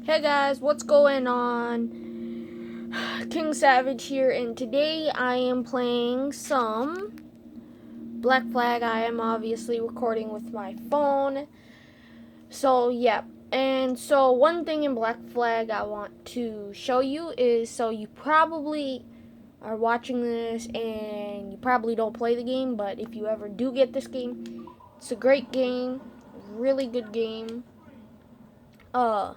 Hey guys, what's going on? King Savage here, and today I am playing some Black Flag. I am obviously recording with my phone. So, yeah. And so, one thing in Black Flag I want to show you is so you probably are watching this and you probably don't play the game, but if you ever do get this game, it's a great game, really good game. Uh,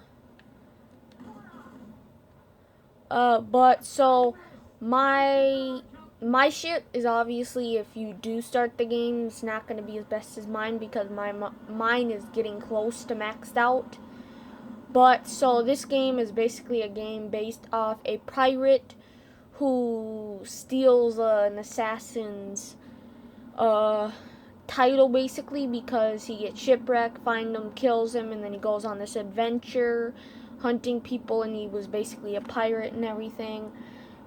but so my my ship is obviously, if you do start the game, it's not going to be as best as mine because mine is getting close to maxed out. But so this game is basically a game based off a pirate who steals an assassin's uh title, basically, because he gets shipwrecked, finds him, kills him, and then he goes on this adventure hunting people, and he was basically a pirate and everything.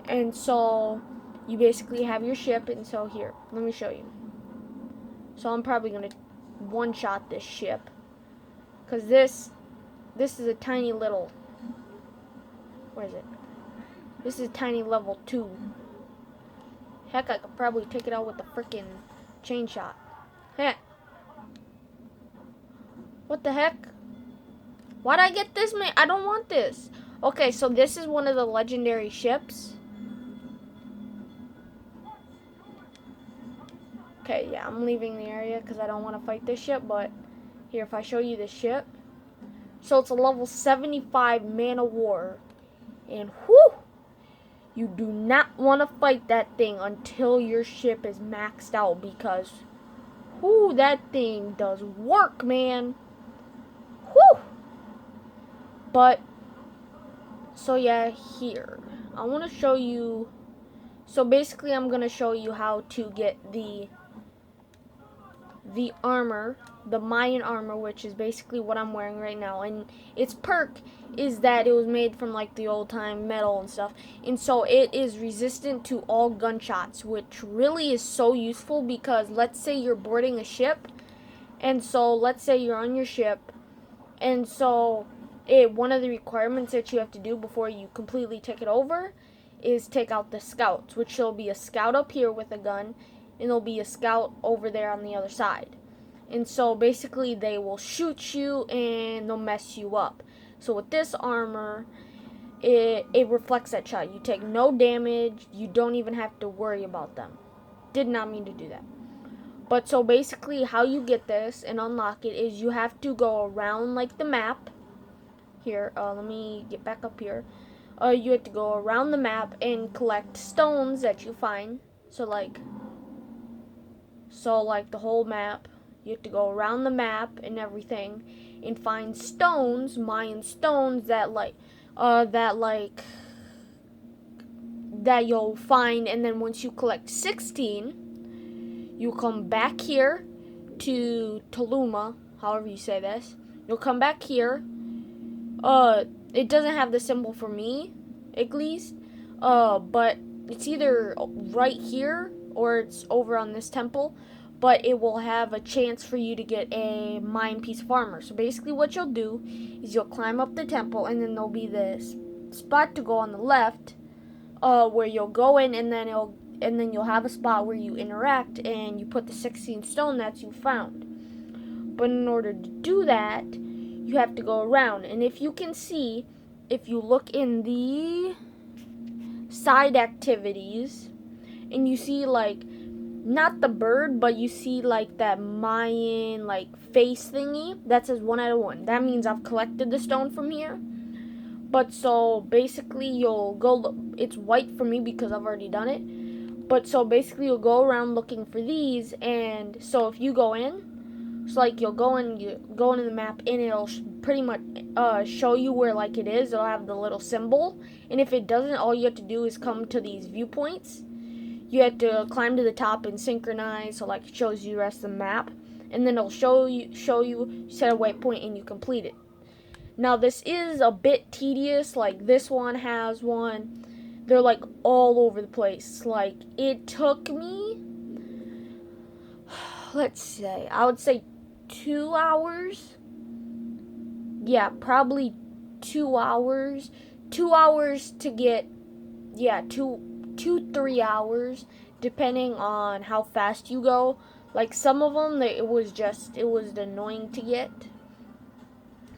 And so you basically have your ship, and so here, let me show you. So I'm probably gonna one shot this ship because this is a tiny little, where is it? This is a tiny level 2. Heck, I could probably take it out with a freaking chain shot. Heck, what the heck? Why'd I get this, man? I don't want this. Okay, so this is one of the legendary ships. Okay, yeah, I'm leaving the area because I don't want to fight this ship, but here, if I show you this ship. So it's a level 75 man of war. And whew, you do not want to fight that thing until your ship is maxed out because whew, that thing does work, man. Whew. But so yeah, here I want to show you. So basically, I'm gonna show you how to get the armor, the Mayan armor, which is basically what I'm wearing right now. And its perk is that it was made from like the old time metal and stuff. And so it is resistant to all gunshots, which really is so useful because let's say you're boarding a ship. And so let's say you're on your ship. And so one of the requirements that you have to do before you completely take it over is take out the scouts, which will be a scout up here with a gun, and there'll be a scout over there on the other side. And so basically they will shoot you and they'll mess you up. So with this armor, it reflects that shot. You take no damage. You don't even have to worry about them. Did not mean to do that. But so basically how you get this and unlock it is you have to go around like the map. Here, let me get back up here. You have to go around the map and collect stones that you find. So like the whole map. You have to go around the map and everything and find stones, Mayan stones that you'll find, and then once you collect 16, you come back here to Tuluma, however you say this. You'll come back here. It doesn't have the symbol for me, at least. But it's either right here or it's over on this temple. But it will have a chance for you to get a Mayan piece of armor. So basically, what you'll do is you'll climb up the temple, and then there'll be this spot to go on the left, where you'll go in, and then you'll have a spot where you interact, and you put the 16 stone that you found. But in order to do that, you have to go around. And if you can see, if you look in the side activities, and you see like not the bird, but you see like that Mayan like face thingy that says 1 out of 1. That means I've collected the stone from here. But so basically you'll go, it's white for me because I've already done it. But so basically you'll go around looking for these, and so if you go in, so like you go into the map, and it'll pretty much show you where like it is. It'll have the little symbol, and if it doesn't, all you have to do is come to these viewpoints. You have to climb to the top and synchronize, so like it shows you the rest of the map, and then it'll show you set a waypoint and you complete it. Now this is a bit tedious. Like this one has one. They're like all over the place. Like it took me, let's say, I would say 2 hours. Yeah, probably 2 hours. 2 hours to get, yeah, 3 hours, depending on how fast you go. Like some of them, it was annoying to get.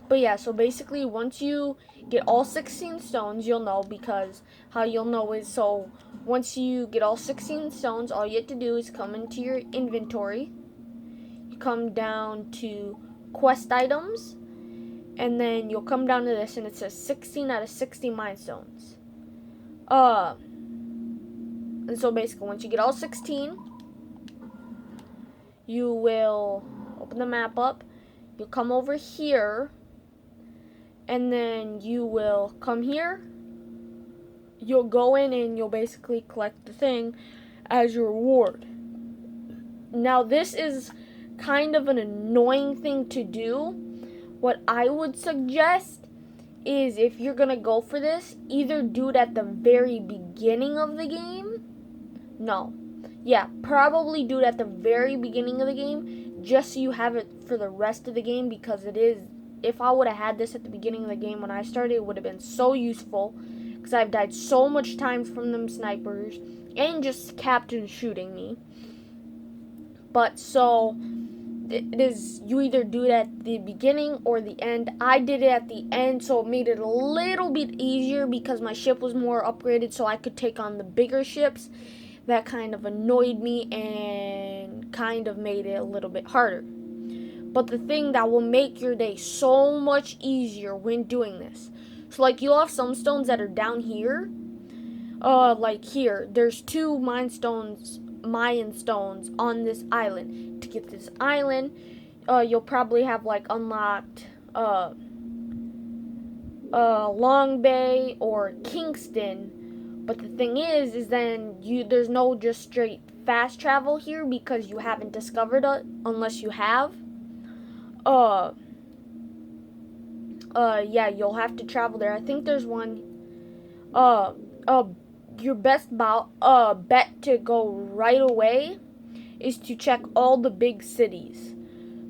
But yeah, so basically once you get all 16 stones, you'll know, because how you'll know is, so once you get all 16 stones, all you have to do is come into your inventory. You come down to quest items, and then you'll come down to this, and it says 16 out of 60 mine stones. And so basically once you get all 16, you will open the map up. You'll come over here, and then you will come here. You'll go in and you'll basically collect the thing as your reward. Now this is kind of an annoying thing to do. What I would suggest is, if you're gonna go for this, either do it at the very beginning of the game. Probably do it at the very beginning of the game, just so you have it for the rest of the game, because it is, if I would have had this at the beginning of the game when I started, it would have been so useful, because I've died so much times from them snipers, and just captains shooting me. But so, it is, you either do it at the beginning or the end. I did it at the end, so it made it a little bit easier, because my ship was more upgraded, so I could take on the bigger ships. That kind of annoyed me and kind of made it a little bit harder. But the thing that will make your day so much easier when doing this, so like you'll have some stones that are down here, like here, there's 2 Mayan stones on this island. To get this island, you'll probably have like unlocked Long Bay or Kingston. But the thing is then there's no just straight fast travel here, because you haven't discovered it unless you have. You'll have to travel there. I think there's one. Your best bet to go right away is to check all the big cities.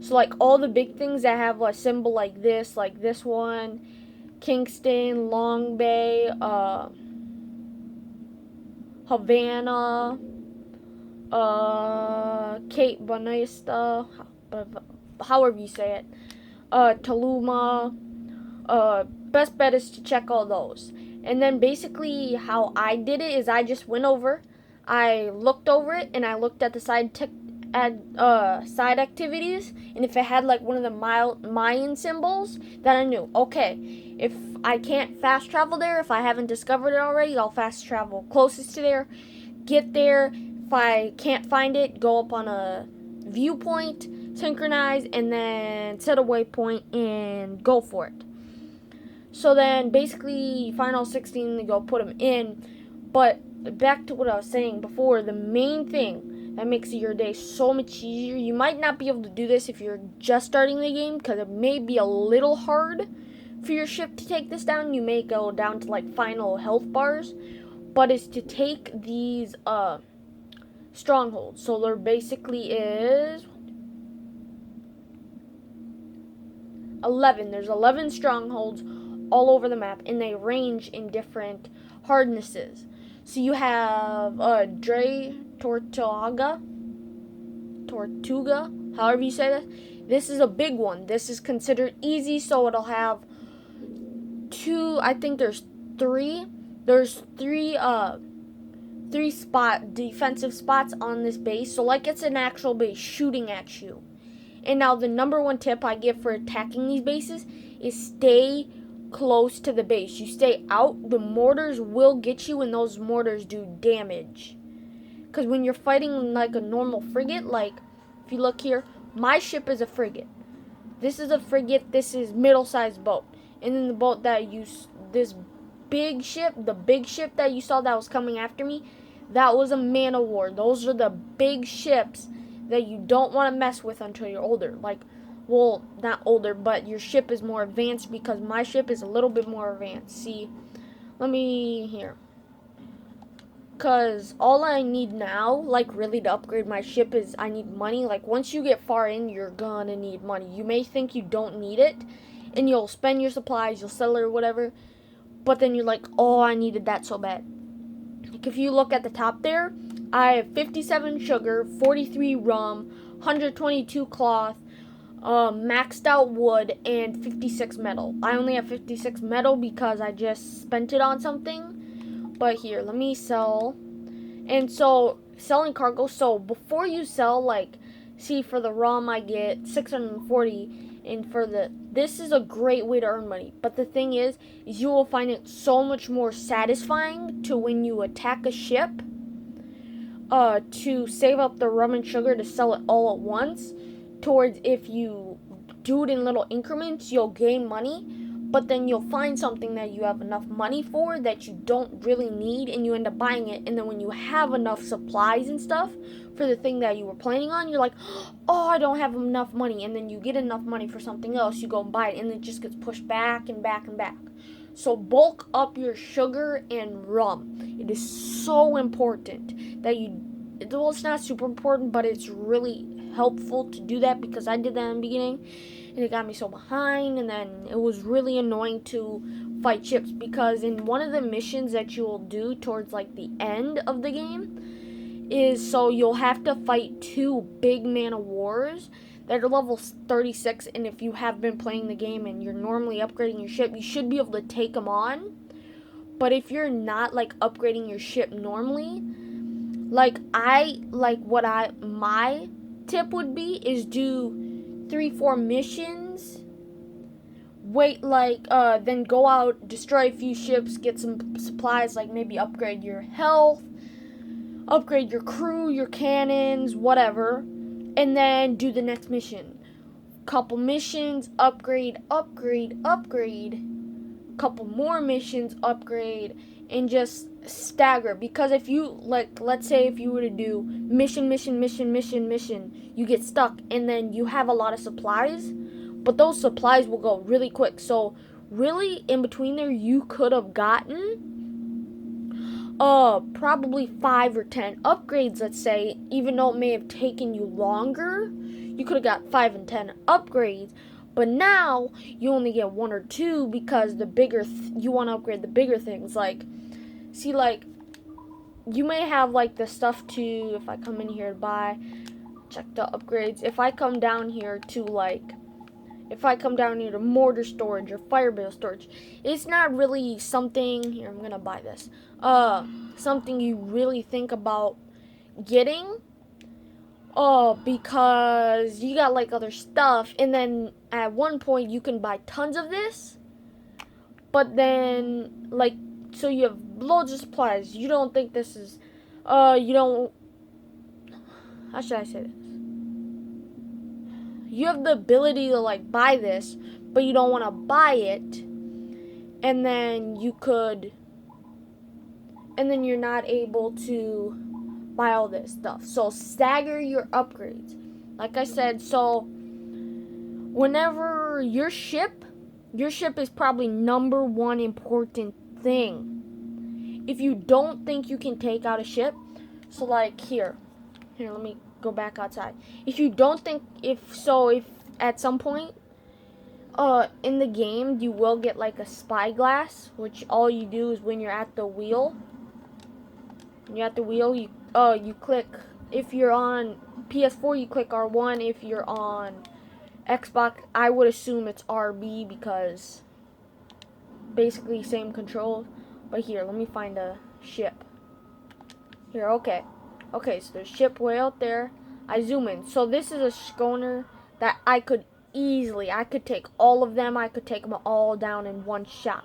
So like all the big things that have a symbol like this one, Kingston, Long Bay, Havana, Cape Bonista, however you say it, Taluma. Best bet is to check all those. And then basically how I did it is, I just went over, I looked over it, and I looked at the side activities, and if it had like one of the Mayan symbols, then I knew, okay, if I can't fast travel there, if I haven't discovered it already, I'll fast travel closest to there, get there. If I can't find it, go up on a viewpoint, synchronize, and then set a waypoint and go for it. So then basically you find all 16 and go put them in. But back to what I was saying before, the main thing that makes your day so much easier, you might not be able to do this if you're just starting the game, because it may be a little hard for your ship to take this down. You may go down to like final health bars, but it's to take these strongholds. So there basically is 11. There's 11 strongholds all over the map, and they range in different hardnesses. So you have Tortuga, however you say that. This is a big one. This is considered easy, so it'll have there's three defensive spots on this base, so like it's an actual base shooting at you. And now the number one tip I give for attacking these bases is stay close to the base. You stay out, the mortars will get you, and those mortars do damage. Because when you're fighting like a normal frigate, like if you look here, my ship is a frigate. This is a frigate, this is middle-sized boat. And then the boat that this big ship, the big ship that you saw that was coming after me, that was a man of war. Those are the big ships that you don't want to mess with until you're older. Like, well, not older, but your ship is more advanced, because my ship is a little bit more advanced. See, let me here. Because all I need now, like really to upgrade my ship, is I need money. Like once you get far in, you're gonna need money. You may think you don't need it, and you'll spend your supplies, you'll sell it or whatever, but then you're like, oh, I needed that so bad. Like if you look at the top there, I have 57 sugar, 43 rum, 122 cloth, maxed out wood, and 56 metal. I only have 56 metal because I just spent it on something. But here, let me sell. And so, selling cargo. So, before you sell, like, see, for the rum, I get 640. And for this is a great way to earn money. But the thing is you will find it so much more satisfying to when you attack a ship, to save up the rum and sugar to sell it all at once. Towards if you do it in little increments, you'll gain money, but then you'll find something that you have enough money for that you don't really need, and you end up buying it. And then when you have enough supplies and stuff for the thing that you were planning on, you're like, oh, I don't have enough money. And then you get enough money for something else, you go and buy it, and it just gets pushed back and back and back. So bulk up your sugar and rum. It is so important that well, it's not super important, but it's really helpful to do that, because I did that in the beginning and it got me so behind, and then it was really annoying to fight ships, because in one of the missions that you will do towards like the end of the game is, so you'll have to fight 2 big man of wars that are level 36, and if you have been playing the game and you're normally upgrading your ship, you should be able to take them on. But if you're not like upgrading your ship normally, my tip would be is do 3-4 missions, wait, then go out, destroy a few ships, get some supplies, like maybe upgrade your health, upgrade your crew, your cannons, whatever, and then do the next mission. Couple missions, upgrade, couple more missions, upgrade, and just stagger. Because if you, like, let's say if you were to do mission, you get stuck, and then you have a lot of supplies, but those supplies will go really quick. So really, in between there, you could have gotten probably 5 or 10 upgrades, let's say. Even though it may have taken you longer, you could have got 5 and 10 upgrades. But now you only get 1 or 2, because the bigger you want to upgrade the bigger things. Like, see, like, you may have like the stuff to, if I come in here to buy, check the upgrades. If I come down here to mortar storage or fire barrel storage, it's not really something, here, I'm gonna buy this, something you really think about getting, because you got like other stuff, and then at one point you can buy tons of this, but then, like, so you have loads of supplies. You don't think this is, how should I say this? You have the ability to, like, buy this, but you don't want to buy it, and then you're not able to buy all this stuff. So stagger your upgrades. Like I said, so whenever your ship is probably number 1 important thing. If you don't think you can take out a ship, so like here, let me go back outside. If you don't think, if at some point in the game you will get like a spyglass, which all you do is when you're at the wheel, you click, if you're on PS4 you click R1, if you're on Xbox I would assume it's RB, because basically same control. But here, let me find a ship. Here, okay, so there's a ship way out there. I zoom in. So this is a schooner that I could take all of them. I could take them all down in one shot.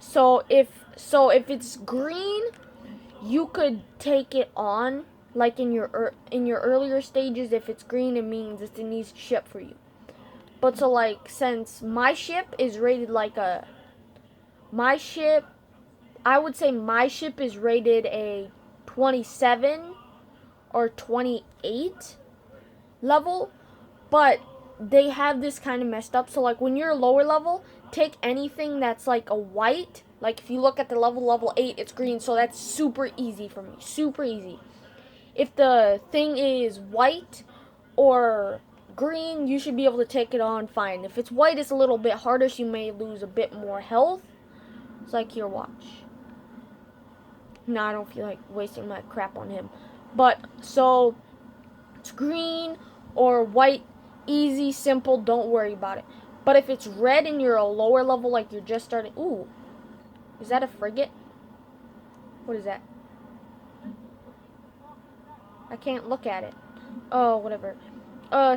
So if it's green, you could take it on. Like in your earlier stages, if it's green, it means it's an easy ship for you. But so, like, since my ship is rated like I would say my ship is rated a 27 or 28 level, but they have this kind of messed up. So like when you're a lower level, take anything that's like a white. Like if you look at the level 8, it's green, so that's super easy for me. Super easy. If the thing is white or green, you should be able to take it on fine. If it's white, it's a little bit harder, so you may lose a bit more health. It's like, here, watch. No, I don't feel like wasting my crap on him. But, so, it's green or white, easy, simple, don't worry about it. But if it's red and you're a lower level, like you're just starting... Ooh, is that a frigate? What is that? I can't look at it. Oh, whatever.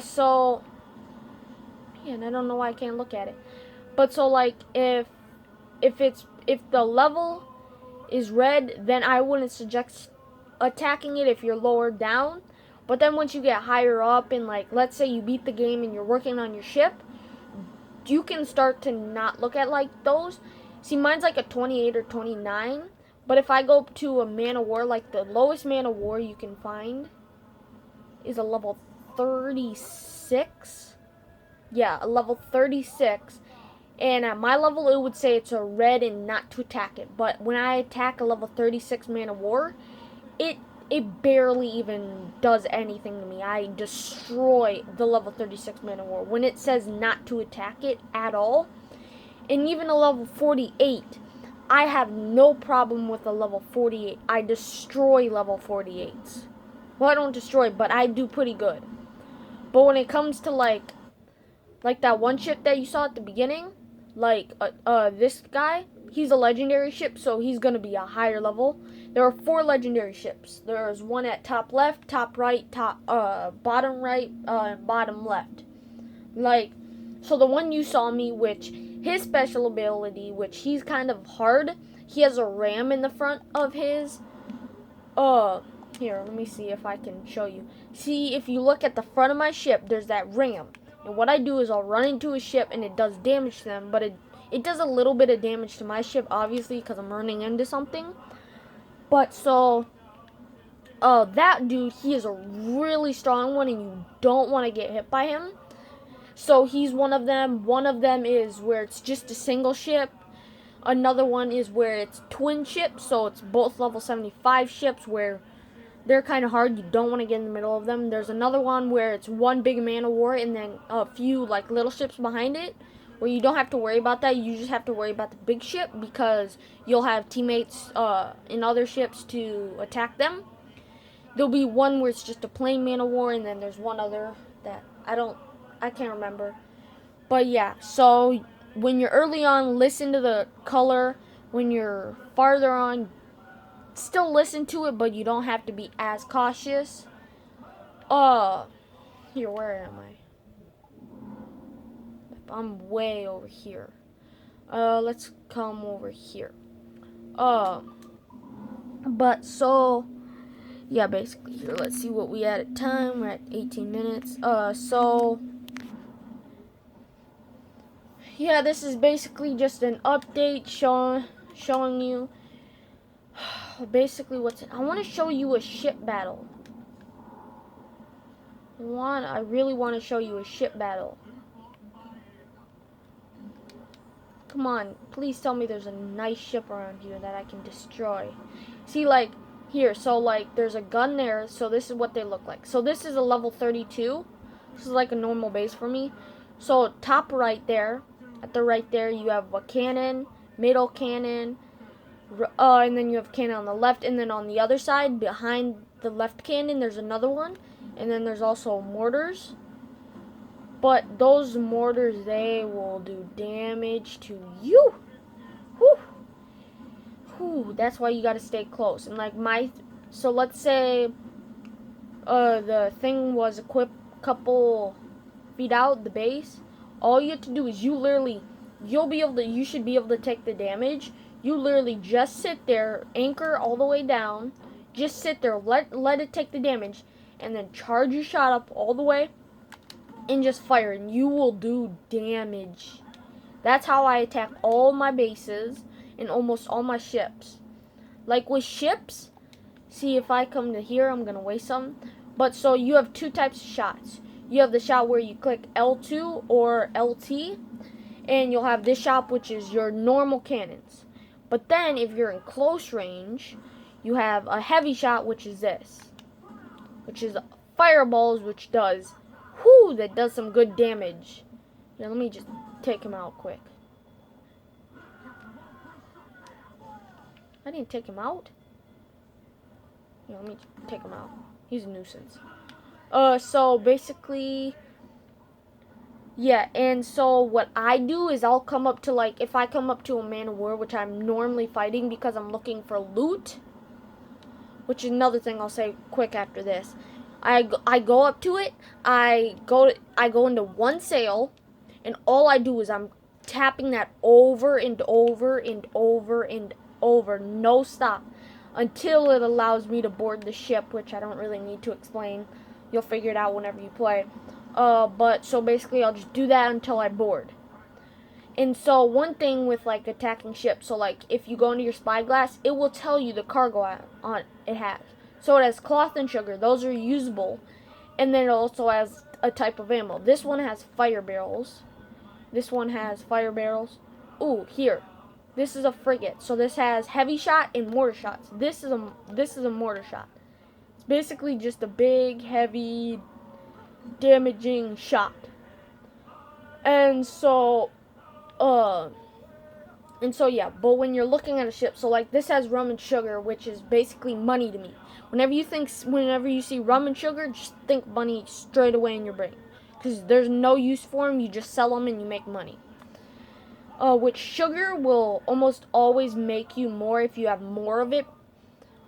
So... Man, I don't know why I can't look at it. But so, like, if the level is red, then I wouldn't suggest attacking it if you're lower down. But then once you get higher up and, like, let's say you beat the game and you're working on your ship, you can start to not look at, like, those. See, mine's like a 28 or 29. But if I go up to a man of war, like the lowest man of war you can find is a level 36. Yeah, a level 36. And at my level, it would say it's a red and not to attack it. But when I attack a level 36 man of war, it barely even does anything to me. I destroy the level 36 man of war when it says not to attack it at all. And even a level 48, I have no problem with a level 48. I destroy level 48s. Well, I don't destroy, but I do pretty good. But when it comes to like that one ship that you saw at the beginning, like this guy, he's a legendary ship, so he's gonna be a higher level. There are 4 legendary ships. There's one at top left, top right, bottom right, and bottom left. Like, so the one you saw me, which his special ability, which he's kind of hard, he has a ram in the front of his. Here, let me see if I can show you. See, if you look at the front of my ship, there's that ram. And what I do is I'll run into a ship and it does damage to them, but it does a little bit of damage to my ship, obviously, because I'm running into something. But so, that dude, he is a really strong one, and you don't want to get hit by him. So he's one of them. One of them is where it's just a single ship. Another one is where it's twin ships, so it's both level 75 ships where they're kind of hard. You don't want to get in the middle of them. There's another one where it's one big man of war and then a few like little ships behind it, where you don't have to worry about that. You just have to worry about the big ship because you'll have teammates in other ships to attack them. There'll be one where it's just a plain man of war, and then there's one other that I can't remember. But yeah, so when you're early on, listen to the color. When you're farther on, still listen to it, but you don't have to be as cautious. Here, where am I? I'm way over here. Let's come over here. But so, yeah, basically here, let's see what we had at time. We're at 18 minutes. So, yeah, this is basically just an update showing you basically I want to show you a ship battle. I really want to show you a ship battle. Come on, please tell me there's a nice ship around here that I can destroy. See, like, here, so, like, there's a gun there, so this is what they look like. So this is a level 32. This is like a normal base for me. So, top right there, at the right there, you have a cannon, middle cannon, and then you have cannon on the left, and then on the other side, behind the left cannon, there's another one, and then there's also mortars. But those mortars, they will do damage to you. Whew. Whew. That's why you gotta stay close. And like so let's say the thing was equipped a couple feet out, the base. All you have to do is you should be able to take the damage. You literally just sit there, anchor all the way down, just sit there, let it take the damage, and then charge your shot up all the way, and just fire, and you will do damage. That's how I attack all my bases and almost all my ships. Like with ships, see if I come to here, I'm gonna waste some. But so you have 2 types of shots. You have the shot where you click L2 or LT, and you'll have this shot which is your normal cannons. But then if you're in close range, you have a heavy shot which is this, which is fireballs, which does Whoo, that does some good damage. Yeah, let me just take him out quick. I didn't take him out. Yeah, let me take him out. He's a nuisance. So basically, yeah, and so what I do is I'll come up to, like, if I come up to a man of war, which I'm normally fighting because I'm looking for loot, which is another thing I'll say quick after this. I go up to it, I go into one sail, and all I do is I'm tapping that over and over and over and over, no stop, until it allows me to board the ship, which I don't really need to explain. You'll figure it out whenever you play. But so basically I'll just do that until I board. And so one thing with, like, attacking ships, so, like, if you go into your spyglass, it will tell you the cargo on it has. So it has cloth and sugar. Those are usable. And then it also has a type of ammo. This one has fire barrels. This one has fire barrels. Ooh, here. This is a frigate. So this has heavy shot and mortar shots. This is a mortar shot. It's basically just a big, heavy, damaging shot. And so yeah, but when you're looking at a ship, so, like, this has rum and sugar, which is basically money to me. Whenever you see rum and sugar, just think money straight away in your brain, because there's no use for them. You just sell them and you make money. Which sugar will almost always make you more if you have more of it.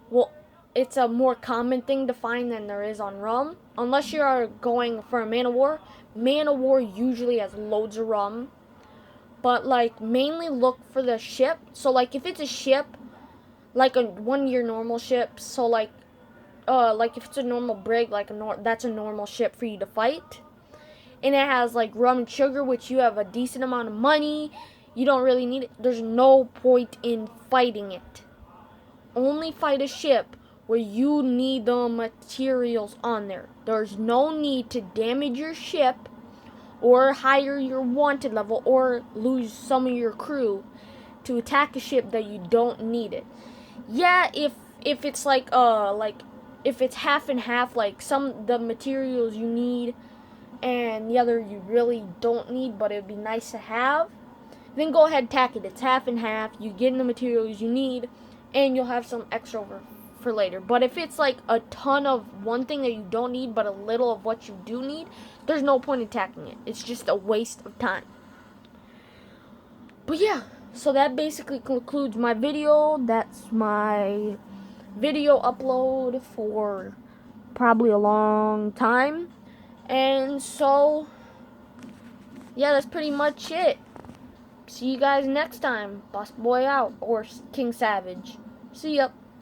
Well, it's a more common thing to find than there is on rum, unless you are going for a man of war. Man of war usually has loads of rum. But, like, mainly look for the ship. So, like, if it's a ship, like one of your normal ships, so, like if it's a normal brig, like that's a normal ship for you to fight. And it has, like, rum and sugar, which you have a decent amount of money. You don't really need it. There's no point in fighting it. Only fight a ship where you need the materials on there. There's no need to damage your ship, or higher your wanted level, or lose some of your crew to attack a ship that you don't need it. Yeah, if it's like if it's half and half, like the materials you need and the other you really don't need, but it'd be nice to have, then go ahead and attack it. It's half and half. You get the materials you need, and you'll have some extra over for later. But if it's like a ton of one thing that you don't need, but a little of what you do need, there's no point in attacking it. It's just a waste of time. But yeah, so that basically concludes my video. That's my video upload for probably a long time. And so, yeah, that's pretty much it. See you guys next time. Boss Boy out, or King Savage. See ya.